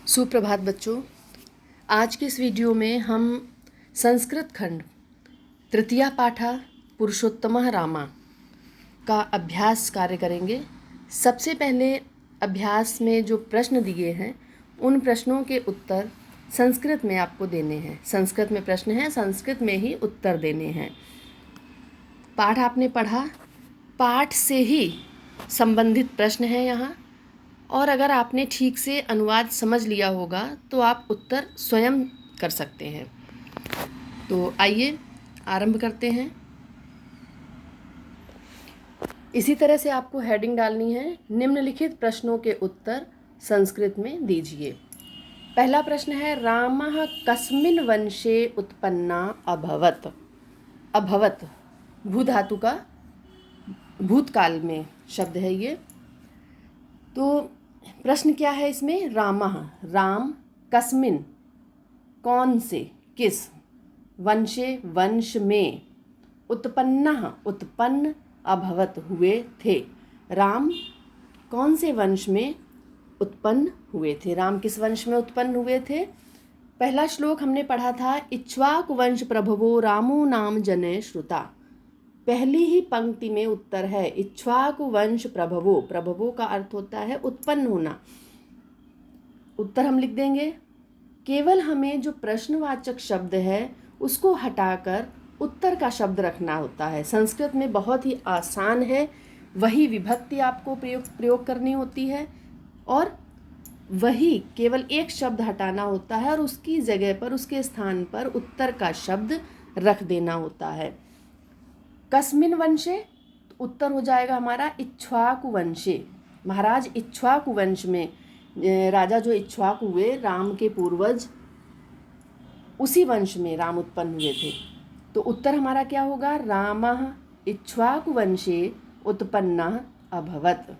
सुप्रभात बच्चों। आज के इस वीडियो में हम संस्कृत खंड तृतीया पाठा पुरुषोत्तमः रामा का अभ्यास कार्य करेंगे। सबसे पहले अभ्यास में जो प्रश्न दिए हैं उन प्रश्नों के उत्तर संस्कृत में आपको देने हैं। संस्कृत में प्रश्न हैं, संस्कृत में ही उत्तर देने हैं। पाठ आपने पढ़ा, पाठ से ही संबंधित प्रश्न है यहाँ, और अगर आपने ठीक से अनुवाद समझ लिया होगा तो आप उत्तर स्वयं कर सकते हैं। तो आइए आरंभ करते हैं। इसी तरह से आपको हेडिंग डालनी है, निम्नलिखित प्रश्नों के उत्तर संस्कृत में दीजिए। पहला प्रश्न है, रामः कस्मिन् वंशे उत्पन्ना अभवत्। अभवत् भू धातु का भूतकाल में शब्द है ये। तो प्रश्न क्या है इसमें, रामः राम, कस्मिन् कौन से, किस, वंशे वंश में, उत्पन्नः उत्पन्न, अभवत हुए थे। राम कौन से वंश में उत्पन्न हुए थे, राम किस वंश में उत्पन्न हुए थे। पहला श्लोक हमने पढ़ा था, इक्ष्वाकु वंश प्रभवो रामो नाम जने श्रुता। पहली ही पंक्ति में उत्तर है, इक्ष्वाकु वंश प्रभवो। प्रभवो का अर्थ होता है उत्पन्न होना। उत्तर हम लिख देंगे। केवल हमें जो प्रश्नवाचक शब्द है उसको हटाकर उत्तर का शब्द रखना होता है। संस्कृत में बहुत ही आसान है, वही विभक्ति आपको प्रयोग करनी होती है और वही केवल एक शब्द हटाना होता है और उसकी जगह पर, उसके स्थान पर उत्तर का शब्द रख देना होता है। कस्मिन् वंशे, उत्तर हो जाएगा हमारा इक्ष्वाकु वंशे। महाराज इक्ष्वाकु वंश में राजा जो इक्ष्वाकु हुए, राम के पूर्वज, उसी वंश में राम उत्पन्न हुए थे। तो उत्तर हमारा क्या होगा, रामः इक्ष्वाकु वंशे उत्पन्नः अभवत्।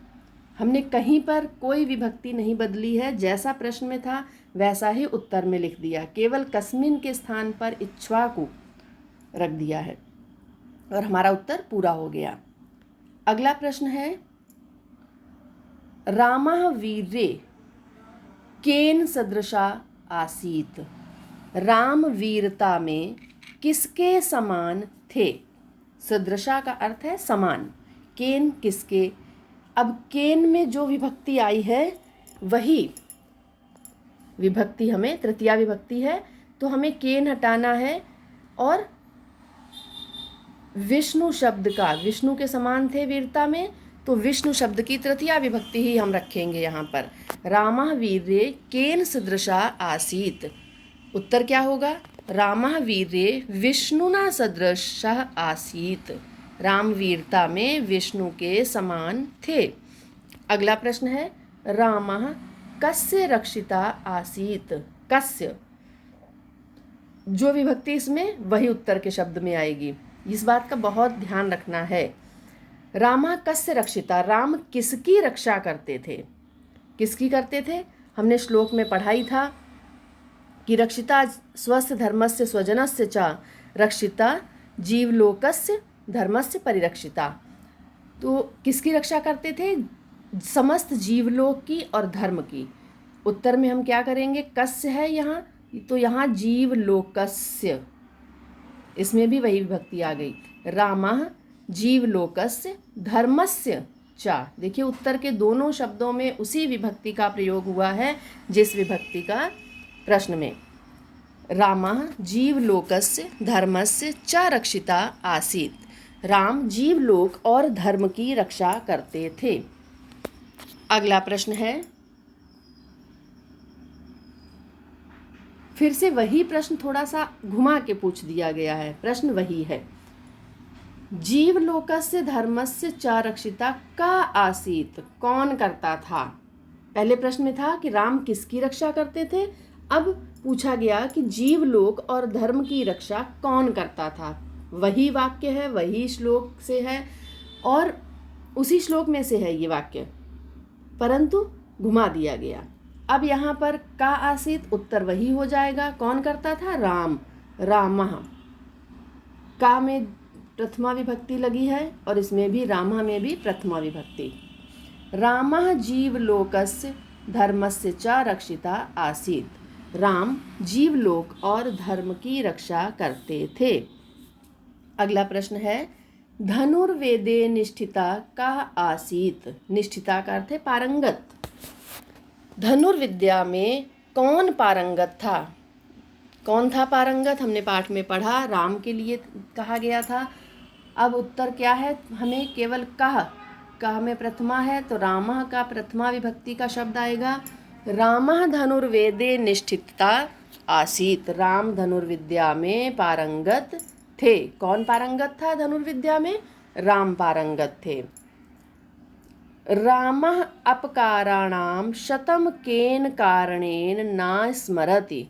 हमने कहीं पर कोई विभक्ति नहीं बदली है, जैसा प्रश्न में था वैसा ही उत्तर में लिख दिया, केवल कस्मिन् के स्थान पर इक्ष्वाकु रख दिया है और हमारा उत्तर पूरा हो गया। अगला प्रश्न है, रामः वीर्ये केन सदृशा आसीत। राम वीरता में किसके समान थे। सदृशा का अर्थ है समान, केन किसके। अब केन में जो विभक्ति आई है वही विभक्ति हमें तृतीया विभक्ति है, तो हमें केन हटाना है और विष्णु शब्द का, विष्णु के समान थे वीरता में, तो विष्णु शब्द की तृतीया विभक्ति ही हम रखेंगे यहाँ पर। रामः वीर्ये केन सदृशा आसीत। उत्तर क्या होगा, रामः वीर्ये विष्णुना सदृशः आसीत। राम वीरता में विष्णु के समान थे। अगला प्रश्न है, रामः कस्य रक्षिता आसीत। कस्य, जो विभक्ति इसमें वही उत्तर के शब्द में आएगी। इस बात का बहुत ध्यान रखना है। रामा कस्य रक्षिता, राम किसकी रक्षा करते थे। किसकी करते थे, हमने श्लोक में पढ़ाई था कि रक्षिता स्वस्य धर्मस्य स्वजनस्य च रक्षिता जीवलोकस्य धर्मस्य परिरक्षिता। तो किसकी रक्षा करते थे, समस्त जीवलोक की और धर्म की। उत्तर में हम क्या करेंगे, कस्य है यहाँ, तो यहाँ जीवलोकस्य, इसमें भी वही विभक्ति आ गई। रामः जीवलोकस्य धर्मस्य च। देखिए उत्तर के दोनों शब्दों में उसी विभक्ति का प्रयोग हुआ है जिस विभक्ति का प्रश्न में। रामः जीवलोकस्य धर्मस्य च रक्षिता आसीत। राम जीवलोक और धर्म की रक्षा करते थे। अगला प्रश्न है, फिर से वही प्रश्न थोड़ा सा घुमा के पूछ दिया गया है। प्रश्न वही है, जीवलोकस्य धर्मस्य च रक्षिता का आसीत, कौन करता था। पहले प्रश्न में था कि राम किसकी रक्षा करते थे, अब पूछा गया कि जीवलोक और धर्म की रक्षा कौन करता था। वही वाक्य है, वही श्लोक से है और उसी श्लोक में से है ये वाक्य, परंतु घुमा दिया गया। अब यहाँ पर का आसीत, उत्तर वही हो जाएगा। कौन करता था, राम। रामः, का में प्रथमा विभक्ति लगी है और इसमें भी रामः में भी प्रथमा विभक्ति। रामः जीवलोकस्य धर्मस्य च रक्षिता आसीत्। राम जीवलोक और धर्म की रक्षा करते थे। अगला प्रश्न है धनुर्वेदे निष्ठिता का आसीत्। निष्ठिता का अर्थ है पारंगत। धनुर्विद्या में कौन पारंगत था? कौन था पारंगत? हमने पाठ में पढ़ा, राम के लिए कहा गया था। अब उत्तर क्या है? हमें केवल कह में प्रथमा है तो रामः का प्रथमा विभक्ति का शब्द आएगा। रामः धनुर्वेदे निष्ठिता आसीत्। राम धनुर्विद्या में पारंगत थे। कौन पारंगत था धनुर्विद्या में? राम पारंगत थे। रामः अपकाराणां शतं केन कारणेन न स्मरति।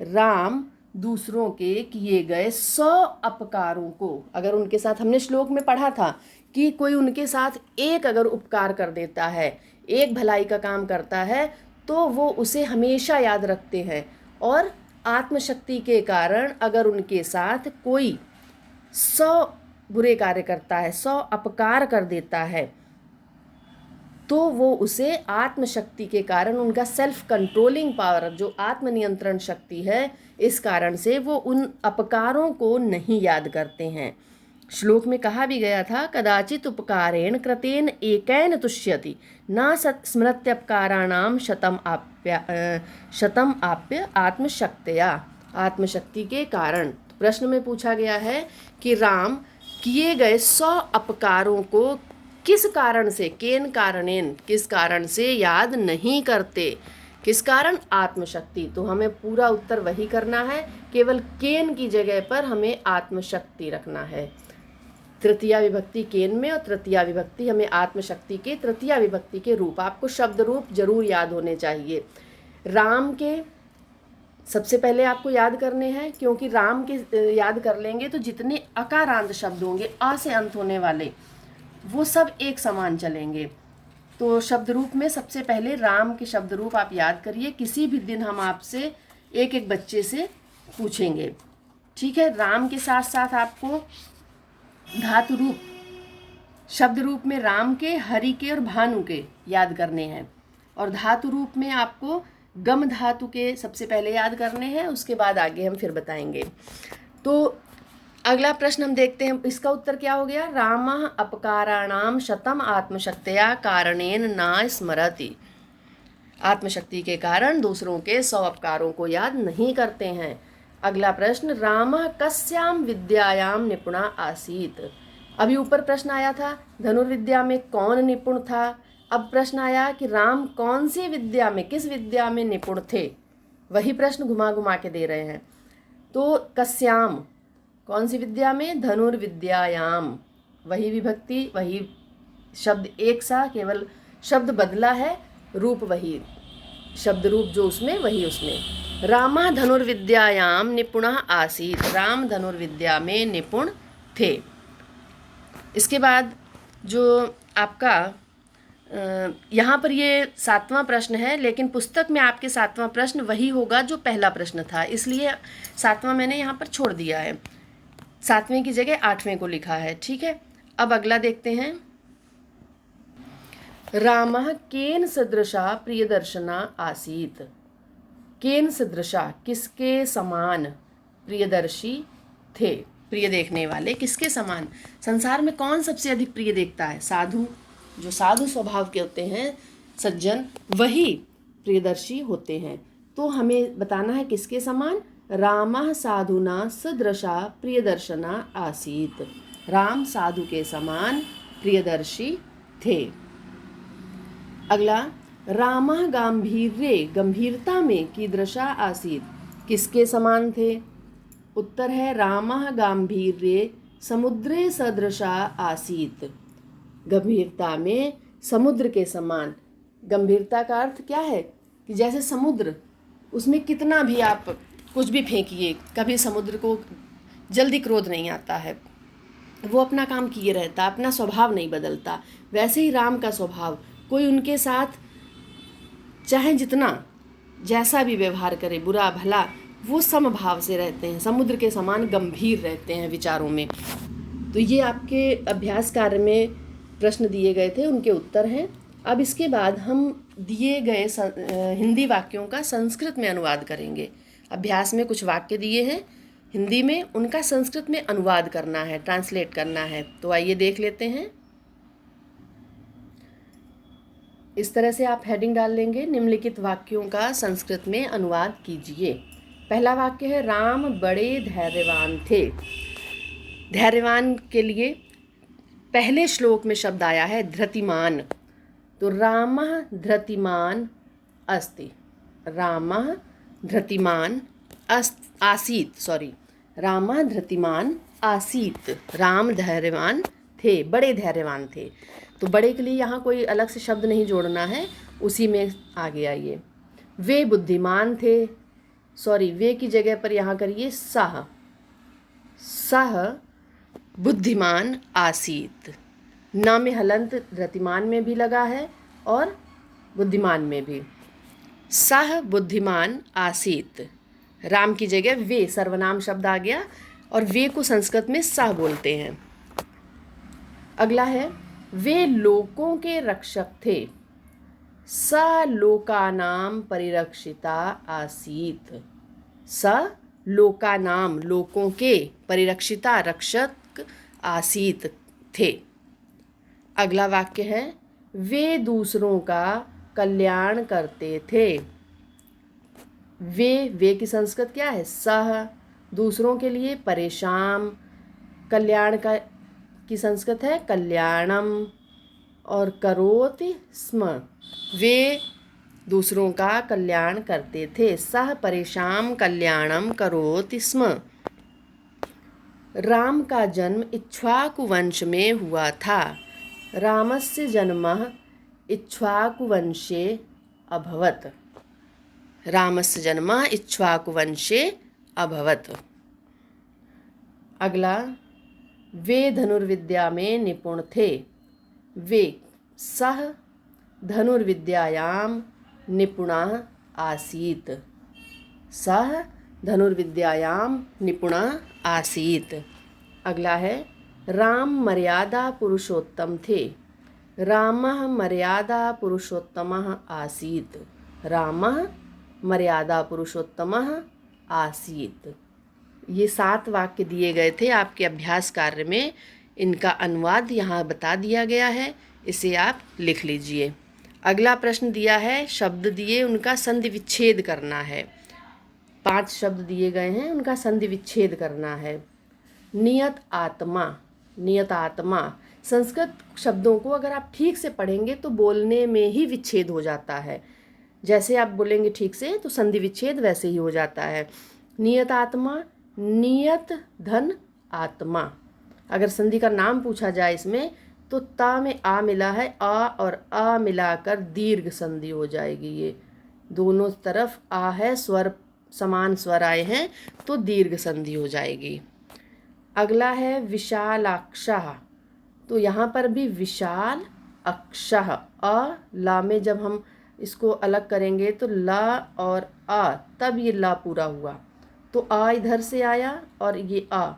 राम दूसरों के किए गए 100 अपकारों को, अगर उनके साथ, हमने श्लोक में पढ़ा था कि कोई उनके साथ एक अगर उपकार कर देता है, एक भलाई का काम करता है, तो वो उसे हमेशा याद रखते हैं। और आत्मशक्ति के कारण अगर उनके साथ कोई 100 बुरे कार्य करता है, 100 अपकार कर देता है, तो वो उसे आत्मशक्ति के कारण, उनका सेल्फ कंट्रोलिंग पावर, जो आत्मनियंत्रण शक्ति है, इस कारण से वो उन अपकारों को नहीं याद करते हैं। श्लोक में कहा भी गया था कदाचित उपकारेण कृतेन एकैन तुष्यति न स्मृत्यपकाराणाम शतम आप्य आत्मशक्तया। आत्मशक्ति के कारण प्रश्न में पूछा गया है कि राम किए गए 100 अपकारों को किस कारण से, केन कारणेन, किस कारण से याद नहीं करते? किस कारण? आत्मशक्ति। तो हमें पूरा उत्तर वही करना है, केवल केन की जगह पर हमें आत्मशक्ति रखना है। तृतीया विभक्ति केन में और तृतीया विभक्ति हमें आत्मशक्ति के तृतीया विभक्ति के रूप, आपको शब्द रूप जरूर याद होने चाहिए। राम के सबसे पहले आपको याद करने हैं, क्योंकि राम के याद कर लेंगे तो जितने अकारांत शब्द होंगे, अ से अंत होने वाले, वो सब एक समान चलेंगे। तो शब्द रूप में सबसे पहले राम के शब्द रूप आप याद करिए। किसी भी दिन हम आपसे एक एक बच्चे से पूछेंगे, ठीक है? राम के साथ साथ आपको धातु रूप, शब्द रूप में राम के, हरि के और भानु के याद करने हैं। और धातु रूप में आपको गम धातु के सबसे पहले याद करने हैं, उसके बाद आगे हम फिर बताएंगे। तो अगला प्रश्न हम देखते हैं, इसका उत्तर क्या हो गया? रामः अपकाराणाम शतम आत्मशक्तया कारणेन न स्मरति। आत्मशक्ति के कारण दूसरों के 100 अपकारों को याद नहीं करते हैं। अगला प्रश्न, रामः कस्याम विद्यायाम निपुणा आसीत्। अभी ऊपर प्रश्न आया था धनुर्विद्या में कौन निपुण था। अब प्रश्न आया कि राम कौन सी विद्या में, किस विद्या में निपुण थे। वही प्रश्न घुमा घुमा के दे रहे हैं। तो कस्याम, कौन सी विद्या में? धनुर्विद्यायाम। वही विभक्ति, वही शब्द एक सा, केवल शब्द बदला है, रूप वही, शब्द रूप जो उसमें वही उसमें। रामः धनुर्विद्यायाम निपुणः आसीत्। राम धनुर्विद्या में निपुण थे। इसके बाद जो आपका यहाँ पर ये 7वां प्रश्न है, लेकिन पुस्तक में आपके 7वां प्रश्न वही होगा जो पहला प्रश्न था, इसलिए 7वां मैंने यहाँ पर छोड़ दिया है। 7वें की जगह 8वें को लिखा है, ठीक है? अब अगला देखते हैं। रामः केन सदृशा प्रियदर्शना आसीत्। केन सदृशा, किसके समान प्रियदर्शी थे? प्रिय देखने वाले किसके समान? संसार में कौन सबसे अधिक प्रिय देखता है? साधु, जो साधु स्वभाव के होते हैं, सज्जन, वही प्रियदर्शी होते हैं। तो हमें बताना है किसके समान? रामः साधुना सदृशा प्रियदर्शना आसीत्। राम साधु के समान प्रियदर्शी थे। अगला, रामः गांभीर्ये, गंभीरता में कीदृशा आसीत्। किसके समान थे? उत्तर है रामः गांभीर्ये समुद्रे सदृशा आसीत्। गंभीरता में समुद्र के समान। गंभीरता का अर्थ क्या है? कि जैसे समुद्र, उसमें कितना भी आप कुछ भी फेंकिए, कभी समुद्र को जल्दी क्रोध नहीं आता है, वो अपना काम किए रहता, अपना स्वभाव नहीं बदलता। वैसे ही राम का स्वभाव, कोई उनके साथ चाहे जितना जैसा भी व्यवहार करे, बुरा भला, वो समभाव से रहते हैं, समुद्र के समान गंभीर रहते हैं विचारों में। तो ये आपके अभ्यास कार्य में प्रश्न दिए गए थे, उनके उत्तर हैं। अब इसके बाद हम दिए गए हिंदी वाक्यों का संस्कृत में अनुवाद करेंगे। अभ्यास में कुछ वाक्य दिए हैं हिंदी में, उनका संस्कृत में अनुवाद करना है, ट्रांसलेट करना है। तो आइए देख लेते हैं। इस तरह से आप हेडिंग डाल लेंगे, निम्नलिखित वाक्यों का संस्कृत में अनुवाद कीजिए। पहला वाक्य है, राम बड़े धैर्यवान थे। धैर्यवान के लिए पहले श्लोक में शब्द आया है धृतिमान। तो रामः धृतिमान अस्ति, रामः धृतिमान आसीत, रामः धृतिमान आसीत। राम धैर्यवान थे, बड़े धैर्यवान थे। तो बड़े के लिए यहाँ कोई अलग से शब्द नहीं जोड़ना है, उसी में आ गया ये। वे बुद्धिमान थे, वे की जगह पर यहाँ करिए सह, सह बुद्धिमान आसीत। न में हलंत धृतिमान में भी लगा है और बुद्धिमान में भी। सह बुद्धिमान आसीत, राम की जगह वे सर्वनाम शब्द आ गया और वे को संस्कृत में सह बोलते हैं। अगला है, वे लोकों के रक्षक थे। स लोकानाम परिरक्षिता आसीत। स लोकानाम लोकों के, परिरक्षिता रक्षक, आसीत थे। अगला वाक्य है, वे दूसरों का कल्याण करते थे। वे की संस्कृत क्या है? सह। दूसरों के लिए परेशान, कल्याण की संस्कृत है कल्याणम, और करोति स्म, वे दूसरों का कल्याण करते थे। सह परेशान कल्याणम करोति स्म। राम का जन्म इक्ष्वाकु वंश में हुआ था। रामस्य जन्मः इक्ष्वाकु वंशे अभवत्। रामस्य जन्मः इक्ष्वाकु वंशे अभवत्। अगला, वे धनुर्विद्या में निपुण थे। वे सह धनुर्विद्यायां निपुणः आसीत्। सह धनुर्विद्यायां निपुणः आसीत्। अगला है, राम मर्यादा पुरुषोत्तम थे। रामः मर्यादा पुरुषोत्तमः आसीत्। रामः मर्यादा पुरुषोत्तमः आसीत्। ये 7 वाक्य दिए गए थे आपके अभ्यास कार्य में। इनका अनुवाद यहाँ बता दिया गया है, इसे आप लिख लीजिए। अगला प्रश्न दिया है, शब्द दिए, उनका संधि विच्छेद करना है। 5 शब्द दिए गए हैं, उनका संधि विच्छेद करना है। नियत आत्मा, नियत आत्मा। संस्कृत शब्दों को अगर आप ठीक से पढ़ेंगे तो बोलने में ही विच्छेद हो जाता है। जैसे आप बोलेंगे ठीक से तो संधि विच्छेद वैसे ही हो जाता है। नियत आत्मा, नियत धन आत्मा। अगर संधि का नाम पूछा जाए इसमें तो ता में आ मिला है, आ और आ मिलाकर दीर्घ संधि हो जाएगी। ये दोनों तरफ आ है, स्वर समान स्वर आए हैं तो दीर्घ संधि हो जाएगी। अगला है विशालाक्षः। तो यहाँ पर भी विशाल अक्षः, अ ला में जब हम इसको अलग करेंगे तो ला और आ, तब ये ला पूरा हुआ। तो आ इधर से आया और ये आ,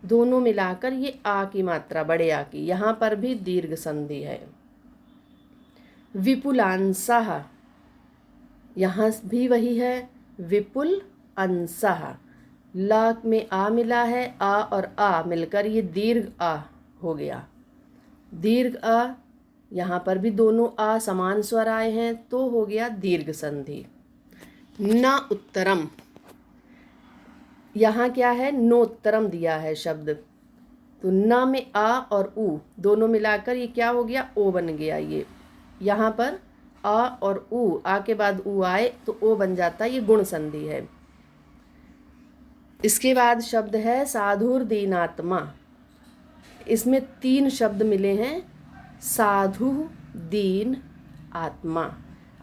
दोनों मिलाकर ये आ की मात्रा, बड़े आ की, यहाँ पर भी दीर्घ संधि है। विपुलांशः, यहाँ भी वही है, विपुल अंशः। ला में आ मिला है, आ और आ मिलकर ये दीर्घ आ हो गया। दीर्घ आ, यहाँ पर भी दोनों आ समान स्वर आए हैं तो हो गया दीर्घ संधि। न उत्तरम, यहाँ क्या है? नोत्तरम दिया है शब्द। तो न में आ और उ दोनों मिलाकर ये क्या हो गया? ओ बन गया। ये यहाँ पर आ और उ, आ के बाद उ आए तो ओ बन जाता है, ये गुण संधि है। इसके बाद शब्द है साधुर दीनात्मा। इसमें 3 शब्द मिले हैं, साधु दीन आत्मा।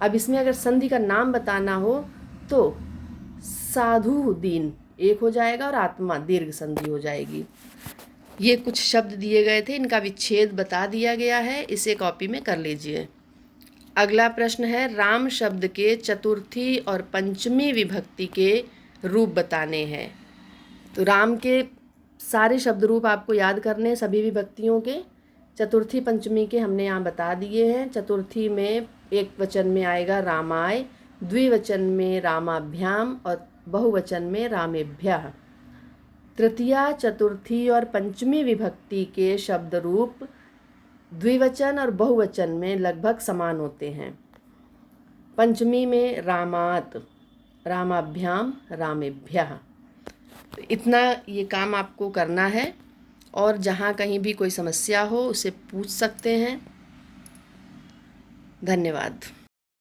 अब इसमें अगर संधि का नाम बताना हो तो साधु दीन एक हो जाएगा और आत्मा दीर्घ संधि हो जाएगी। ये कुछ शब्द दिए गए थे, इनका विच्छेद बता दिया गया है, इसे कॉपी में कर लीजिए। अगला प्रश्न है, राम शब्द के चतुर्थी और पंचमी विभक्ति के रूप बताने हैं। तो राम के सारे शब्द रूप आपको याद करने, सभी विभक्तियों के। चतुर्थी पंचमी के हमने यहाँ बता दिए हैं। चतुर्थी में एक वचन में आएगा रामाय, द्विवचन में रामाभ्याम और बहुवचन में रामेभ्यः। तृतीया, चतुर्थी और पंचमी विभक्ति के शब्द रूप द्विवचन और बहुवचन में लगभग समान होते हैं। पंचमी में रामात, रामाभ्याम, रामेभ्यः। तो इतना ये काम आपको करना है और जहाँ कहीं भी कोई समस्या हो उसे पूछ सकते हैं। धन्यवाद।